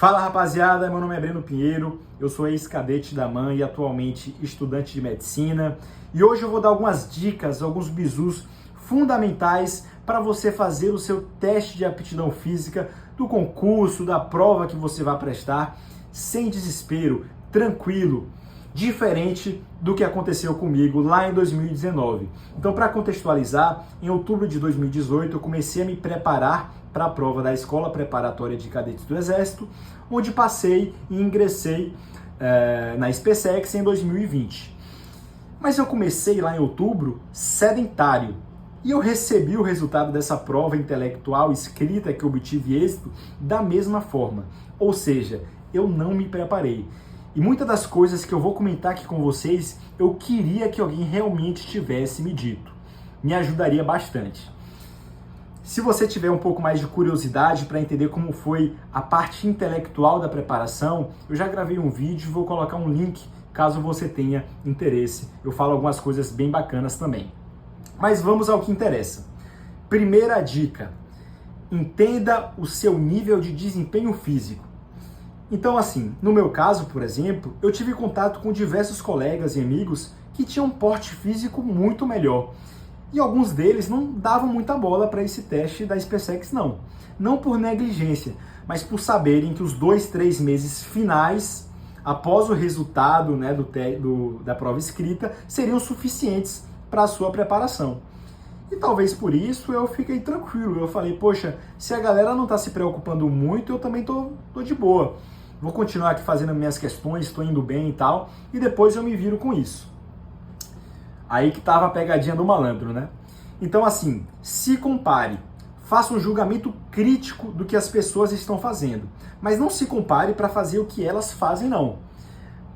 Fala rapaziada, meu nome é Breno Pinheiro, eu sou ex-cadete da AMAN e atualmente estudante de medicina. E hoje eu vou dar algumas dicas, alguns bizus fundamentais para você fazer o seu teste de aptidão física do concurso, da prova que você vai prestar, sem desespero, tranquilo, diferente do que aconteceu comigo lá em 2019. Então, para contextualizar, em outubro de 2018 eu comecei a me preparar para a prova da Escola Preparatória de Cadetes do Exército, onde passei e ingressei na SpaceX em 2020. Mas eu comecei lá em outubro sedentário e eu recebi o resultado dessa prova intelectual escrita que obtive êxito da mesma forma, ou seja, eu não me preparei. E muitas das coisas que eu vou comentar aqui com vocês, eu queria que alguém realmente tivesse me dito. Me ajudaria bastante. Se você tiver um pouco mais de curiosidade para entender como foi a parte intelectual da preparação, eu já gravei um vídeo e vou colocar um link caso você tenha interesse. Eu falo algumas coisas bem bacanas também. Mas vamos ao que interessa. Primeira dica: entenda o seu nível de desempenho físico. Então, assim, no meu caso, por exemplo, eu tive contato com diversos colegas e amigos que tinham um porte físico muito melhor. E alguns deles não davam muita bola para esse teste da SpaceX, não. Não por negligência, mas por saberem que os 2-3 meses finais, após o resultado da prova escrita, seriam suficientes para a sua preparação. E talvez por isso eu fiquei tranquilo. Eu falei, poxa, se a galera não está se preocupando muito, eu também tô de boa. Vou continuar aqui fazendo minhas questões, estou indo bem e tal, e depois eu me viro com isso. Aí que tava a pegadinha do malandro, né? Então, assim, se compare, faça um julgamento crítico do que as pessoas estão fazendo, mas não se compare para fazer o que elas fazem, não.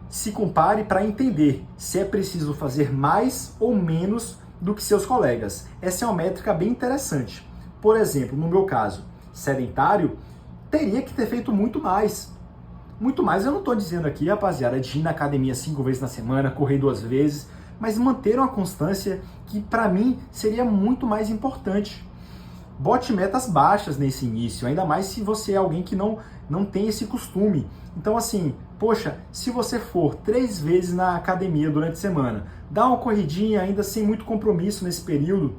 Se compare para entender se é preciso fazer mais ou menos do que seus colegas. Essa é uma métrica bem interessante. Por exemplo, no meu caso, sedentário, teria que ter feito muito mais. Muito mais, eu não estou dizendo aqui, rapaziada, de ir na academia 5 vezes na semana, correr 2 vezes, mas manter uma constância que para mim seria muito mais importante. Bote metas baixas nesse início, ainda mais se você é alguém que não tem esse costume. Então assim, poxa, se você for 3 vezes na academia durante a semana, dá uma corridinha ainda sem muito compromisso nesse período,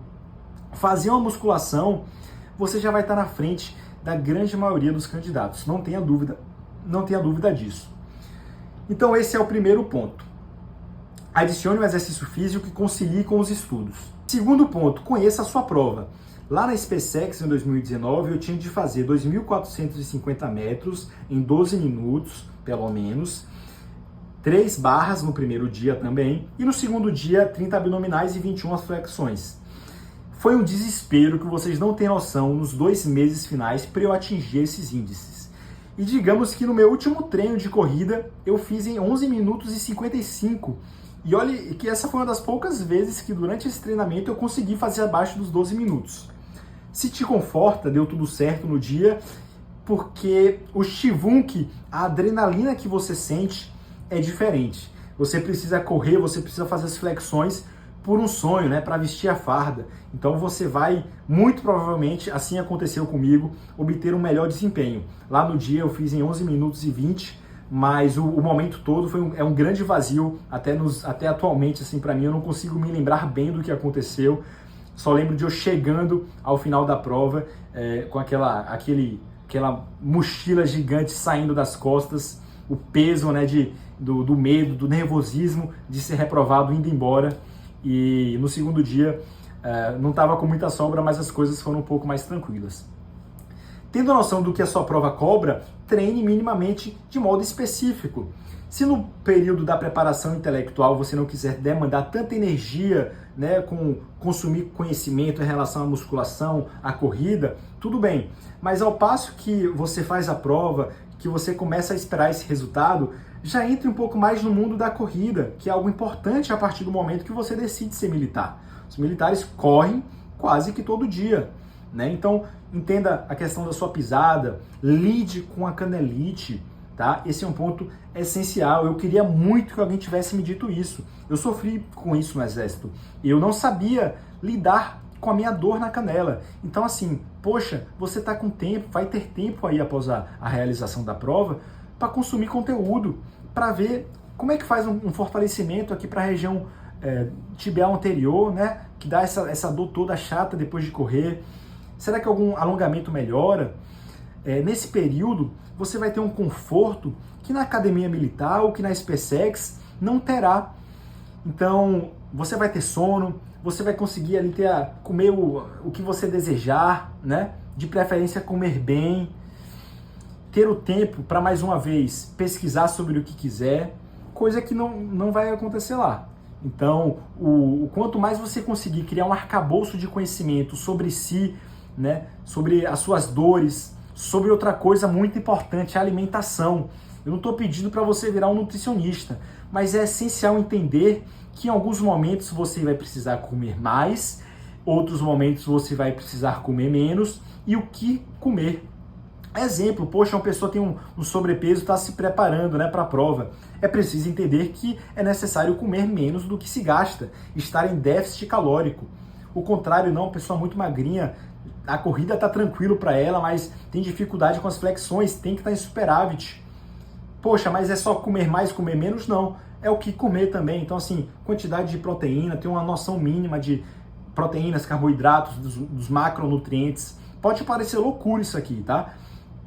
fazer uma musculação, você já vai estar na frente da grande maioria dos candidatos. Não tenha dúvida disso. Então esse é o primeiro ponto. Adicione um exercício físico que concilie com os estudos. Segundo ponto, conheça a sua prova. Lá na SpaceX, em 2019, eu tinha de fazer 2.450 metros em 12 minutos, pelo menos, 3 barras no primeiro dia também, e no segundo dia, 30 abdominais e 21 flexões. Foi um desespero que vocês não têm noção nos 2 meses finais para eu atingir esses índices. E digamos que no meu último treino de corrida, eu fiz em 11 minutos e 55. E olha que essa foi uma das poucas vezes que durante esse treinamento eu consegui fazer abaixo dos 12 minutos. Se te conforta, deu tudo certo no dia, porque o Shivunk, a adrenalina que você sente é diferente. Você precisa correr, você precisa fazer as flexões por um sonho, né, para vestir a farda. Então você vai, muito provavelmente, assim aconteceu comigo, obter um melhor desempenho. Lá no dia eu fiz em 11 minutos e 20, mas o momento todo é um grande vazio, até atualmente, assim, para mim, eu não consigo me lembrar bem do que aconteceu. Só lembro de eu chegando ao final da prova com aquela mochila gigante saindo das costas, o peso, né, do medo, do nervosismo de ser reprovado indo embora. E no segundo dia não estava com muita sobra, mas as coisas foram um pouco mais tranquilas. Tendo a noção do que a sua prova cobra, treine minimamente de modo específico. Se no período da preparação intelectual você não quiser demandar tanta energia, né, com consumir conhecimento em relação à musculação, à corrida, tudo bem. Mas ao passo que você faz a prova, que você começa a esperar esse resultado, já entre um pouco mais no mundo da corrida, que é algo importante a partir do momento que você decide ser militar. Os militares correm quase que todo dia, né? Então, entenda a questão da sua pisada, lide com a canelite, tá? Esse é um ponto essencial. Eu queria muito que alguém tivesse me dito isso. Eu sofri com isso no Exército. Eu não sabia lidar com a minha dor na canela. Então assim, poxa, você está com tempo, vai ter tempo aí após a realização da prova para consumir conteúdo, para ver como é que faz um fortalecimento aqui para a região tibial anterior, né? Que dá essa dor toda chata depois de correr. Será que algum alongamento melhora? Nesse período, você vai ter um conforto que na academia militar ou que na SpaceX não terá. Então, você vai ter sono, você vai conseguir ali comer o que você desejar, né? De preferência comer bem, ter o tempo para, mais uma vez, pesquisar sobre o que quiser, coisa que não vai acontecer lá. Então, quanto mais você conseguir criar um arcabouço de conhecimento sobre si, né? Sobre as suas dores, sobre outra coisa muito importante, a alimentação. Eu não estou pedindo para você virar um nutricionista, mas é essencial entender que em alguns momentos você vai precisar comer mais, outros momentos você vai precisar comer menos, e o que comer. Exemplo, poxa, uma pessoa tem um sobrepeso, está se preparando, né, para a prova. É preciso entender que é necessário comer menos do que se gasta, estar em déficit calórico. O contrário não, pessoa muito magrinha, a corrida está tranquilo para ela, mas tem dificuldade com as flexões, tem que estar em superávit. Poxa, mas é só comer mais, comer menos? Não, é o que comer também. Então assim, quantidade de proteína, ter uma noção mínima de proteínas, carboidratos, dos macronutrientes. Pode parecer loucura isso aqui, tá?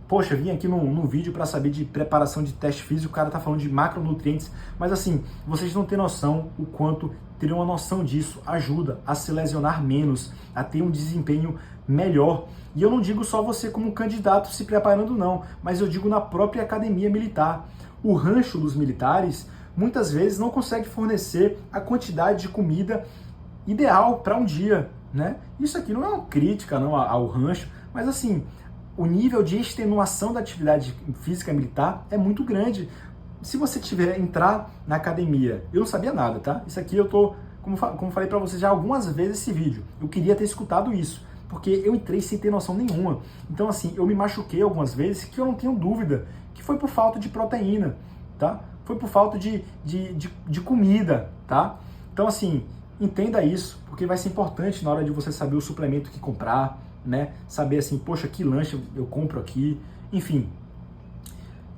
Poxa, vim aqui num vídeo para saber de preparação de teste físico, o cara tá falando de macronutrientes, mas assim, vocês não têm noção o quanto ter uma noção disso ajuda a se lesionar menos, a ter um desempenho melhor. E eu não digo só você como candidato se preparando não, mas eu digo na própria academia militar. O rancho dos militares muitas vezes não consegue fornecer a quantidade de comida ideal para um dia, né? Isso aqui não é uma crítica não ao rancho, mas assim, o nível de extenuação da atividade física militar é muito grande. Se você entrar na academia, eu não sabia nada, tá? Isso aqui eu tô, como falei pra vocês já algumas vezes esse vídeo, eu queria ter escutado isso, porque eu entrei sem ter noção nenhuma. Então assim, eu me machuquei algumas vezes que eu não tenho dúvida que foi por falta de proteína, tá? Foi por falta de comida, tá? Então assim, entenda isso, porque vai ser importante na hora de você saber o suplemento que comprar, né? Saber assim, poxa, que lanche eu compro aqui, enfim,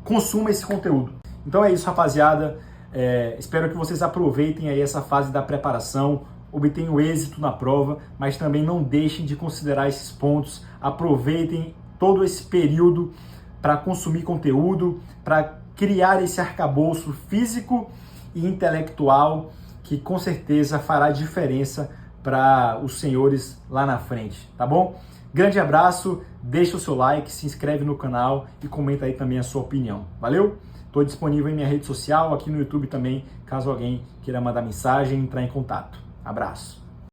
consuma esse conteúdo. Então é isso, rapaziada, espero que vocês aproveitem aí essa fase da preparação, obtenham êxito na prova, mas também não deixem de considerar esses pontos, aproveitem todo esse período para consumir conteúdo, para criar esse arcabouço físico e intelectual que com certeza fará diferença para os senhores lá na frente, tá bom? Grande abraço, deixa o seu like, se inscreve no canal e comenta aí também a sua opinião. Valeu? Estou disponível em minha rede social, aqui no YouTube também, caso alguém queira mandar mensagem e entrar em contato. Abraço!